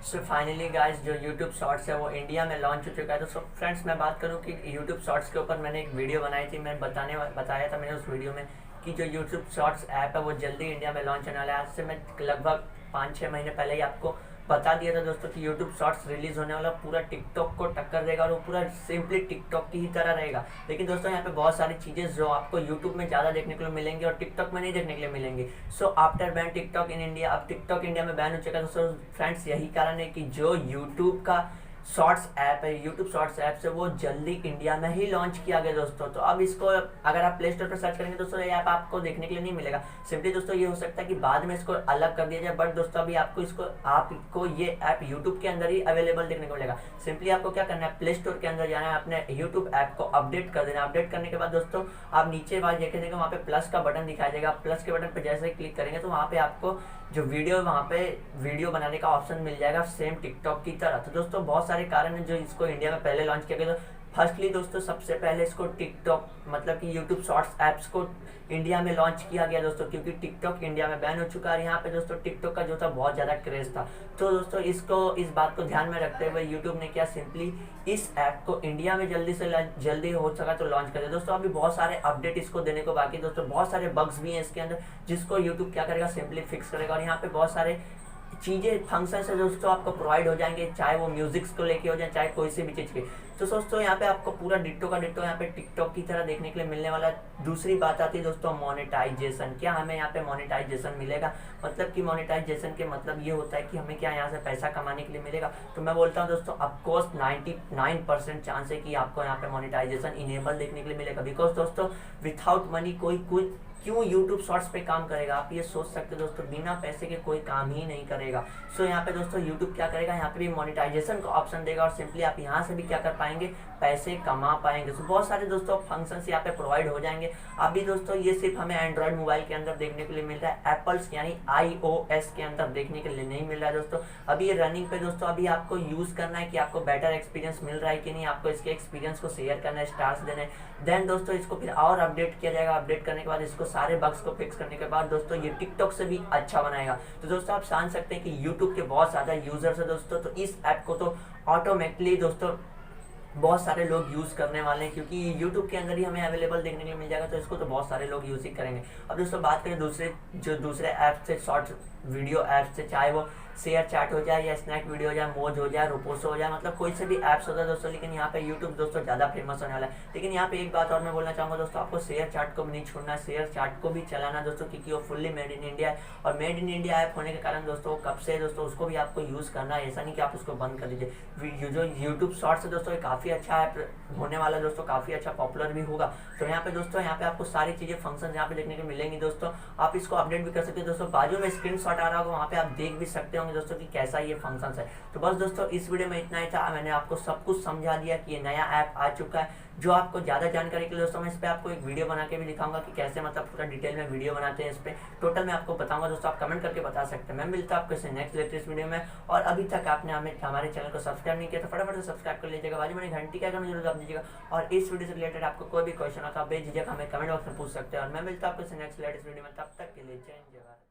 So finally guys जो YouTube shorts है वो इंडिया में लॉन्च हो चुका है। तो सो फ्रेंड्स मैं बात करूँ कि YouTube शॉर्ट्स के ऊपर मैंने एक वीडियो बनाई थी। मैं बताया था मैंने उस वीडियो में कि जो YouTube शॉर्ट्स ऐप है वो जल्दी इंडिया में लॉन्च होने वाला है। आज से मैं लगभग 5-6 महीने पहले ही आपको बता दिया था दोस्तों कि YouTube शॉर्ट्स रिलीज़ होने वाला, पूरा टिकटॉक को टक्कर देगा और वो पूरा सिंपली टिकटॉक की ही तरह रहेगा। लेकिन दोस्तों यहाँ पे बहुत सारी चीज़ें जो आपको YouTube में ज़्यादा देखने के लिए मिलेंगी और टिकटॉक में नहीं देखने के लिए मिलेंगी। So after ban TikTok in India, अब टिकटॉक इंडिया में बैन हो चुका है दोस्तों। फ्रेंड्स यही कारण है कि जो यूट्यूब का शॉर्ट्स ऐप है, यूट्यूब शॉर्ट्स ऐप से वो जल्दी इंडिया में ही लॉन्च किया गया दोस्तों। तो अब इसको अगर आप प्ले स्टोर पर सर्च करेंगे दोस्तों ये ऐप आपको देखने के लिए नहीं मिलेगा। सिंपली दोस्तों ये हो सकता है कि बाद में इसको अलग कर दिया जाए, बट दोस्तों अभी आपको ये ऐप यूट्यूब के अंदर ही अवेलेबल देखने को मिलेगा। सिंपली आपको क्या करना है, प्ले स्टोर के अंदर जाना है, अपने यूट्यूब ऐप को अपडेट कर देना। अपडेट करने के बाद दोस्तों आप नीचे बाहर देखेंगे वहाँ पे प्लस का बटन दिखाई देगा। प्लस के बटन पर जैसे ही क्लिक करेंगे तो वहाँ पे आपको जो वहाँ पे वीडियो बनाने का ऑप्शन मिल जाएगा सेम टिकटॉक की तरह। तो दोस्तों बहुत सारे कारण हैं जो इसको इंडिया में पहले लॉन्च किया गया। तो फर्स्टली दोस्तों सबसे पहले इसको टिकटॉक मतलब कि यूट्यूब शॉर्ट्स ऐप्स को इंडिया में लॉन्च किया गया दोस्तों, क्योंकि टिकटॉक इंडिया में बैन हो चुका है। यहाँ पे दोस्तों टिकटॉक का जो था बहुत ज़्यादा क्रेज था। तो दोस्तों इस बात को ध्यान में रखते हुए यूट्यूब ने क्या सिंपली इस ऐप को इंडिया में जल्दी हो सका तो लॉन्च कर दिया दोस्तों। अभी बहुत सारे अपडेट इसको देने को बाकी दोस्तों, बहुत सारे बग्स भी हैं इसके अंदर जिसको यूट्यूब क्या करेगा, सिंपली फिक्स करेगा। और यहाँ पे बहुत सारे चीज़ें फंक्शन है दोस्तों आपको प्रोवाइड हो जाएंगे, चाहे वो म्यूजिक्स को लेके हो जाए चाहे कोई सी भी चीज़ के। तो दोस्तों यहाँ पे आपको पूरा डिट्टो का डिट्टो यहाँ पे टिकटॉक की तरह देखने के लिए मिलने वाला है। दूसरी बात आती है दोस्तों मोनेटाइजेशन। क्या हमें यहाँ पे मोनेटाइजेशन मिलेगा, मतलब कि मोनेटाइजेशन के मतलब ये होता है कि हमें क्या यहाँ से पैसा कमाने के लिए मिलेगा। तो मैं बोलता हूँ दोस्तों ऑफकोर्स 99% चांस है कि आपको यहाँ पे मोनेटाइजेशन इनेबल देखने के लिए मिलेगा। बिकॉज दोस्तों विदाउट मनी कोई क्यों यूट्यूब शॉर्ट्स पे काम करेगा, आप ये सोच सकते हो दोस्तों। बिना पैसे के कोई काम ही नहीं करेगा। सो यहाँ पे दोस्तों यूट्यूब क्या करेगा, यहाँ पे भी मोनेटाइजेशन का ऑप्शन देगा और सिंपली आप यहाँ से भी क्या कर पाएंगे, पैसे कमा पाएंगे। सो बहुत सारे दोस्तों फंक्शंस यहाँ पे प्रोवाइड हो जाएंगे। अभी दोस्तों ये सिर्फ हमें एंड्रॉयड मोबाइल के अंदर देखने के लिए मिल रहा है, एप्पल्स यानी iOS के अंदर देखने के लिए नहीं मिल रहा है दोस्तों। अभी ये रनिंग पे दोस्तों, अभी आपको यूज़ करना है कि आपको बेटर एक्सपीरियंस मिल रहा है कि नहीं, आपको इसके एक्सपीरियंस को शेयर करना है, स्टार्स देना है। देन दोस्तों इसको फिर और अपडेट किया जाएगा। अपडेट करने के बाद इसको सारे बग्स को फिक्स करने के बाद दोस्तों ये टिकटॉक से भी अच्छा बनाएगा। तो दोस्तों आप जान सकते हैं कि यूट्यूब के बहुत ज़्यादा यूजर्स है दोस्तों, तो इस ऐप को तो ऑटोमेटिकली दोस्तों बहुत सारे लोग यूज़ करने वाले हैं, क्योंकि यूट्यूब के अंदर ही हमें अवेलेबल देखने के लिए मिल जाएगा। तो इसको तो बहुत सारे लोग यूज़ ही करेंगे। अब दोस्तों बात करें दूसरे ऐप से, शॉर्ट वीडियो ऐप से, चाहे वो शेयर चैट हो जाए या स्नैक वीडियो हो जाए, मोज हो जाए, रोपोसो हो जाए, मतलब कोई से भी ऐप्स होता है दोस्तों। लेकिन यहाँ पे यूट्यूब दोस्तों ज़्यादा फेमस होने वाला है। लेकिन यहाँ पे एक बात और मैं बोलना चाहूँगा दोस्तों, आपको शेयर चैट को भी नहीं छोड़ना है, शेयर चैट को भी चलाना दोस्तों, क्योंकि वो फुल्ली मेड इन इंडिया है। और मेड इन इंडिया ऐप होने के कारण दोस्तों कब से दोस्तों उसको भी आपको यूज़ करना है, ऐसा नहीं कि आप उसको बंद कर दीजिए। जो यूट्यूब शॉर्ट्स है दोस्तों ये काफ़ी अच्छा ऐप होने वाला है दोस्तों, काफ़ी अच्छा पॉपुलर भी होगा। तो यहाँ पे दोस्तों यहाँ पे आपको सारी चीज़ें फंक्शन यहाँ पे देखने को मिलेंगी दोस्तों। आप इसको अपडेट भी कर सकते हैं दोस्तों। बाजू में स्क्रीनशॉट आ रहा होगा, वहाँ पे आप देख भी सकते होंगे दोस्तों कि कैसा ये फंक्शंस है। तो बस दोस्तों इस वीडियो में इतना ही था। मैंने आपको सब कुछ समझा दिया कि ये नया ऐप आ चुका है। जो आपको ज़्यादा जानकारी के लिए दोस्तों मैं इस पर आपको एक वीडियो बना के भी दिखाऊंगा कि कैसे मतलब पूरा डिटेल में वीडियो बनाते हैं। इस पर टोटल मैं आपको बताऊंगा दोस्तों, आप कमेंट करके बता सकते हैं। मैं मिलता हूं आपको इस नेक्स्ट लेटेस्ट वीडियो में। और अभी तक आपने हमारे चैनल को सब्सक्राइब नहीं किया तो फटाफट से सब्सक्राइब कर लीजिएगा, बाजू में घंटी का जरूर दबा दीजिएगा। और इस वीडियो से रिलेटेड आपको कोई भी क्वेश्चन आता है बेझिझक हमें कमेंट बॉक्स में पूछ सकते हैं। और मैं मिलता हूं आपको इस नेक्स्ट लेटेस्ट वीडियो में, तब तक के लिए जय हिंद जय भारत।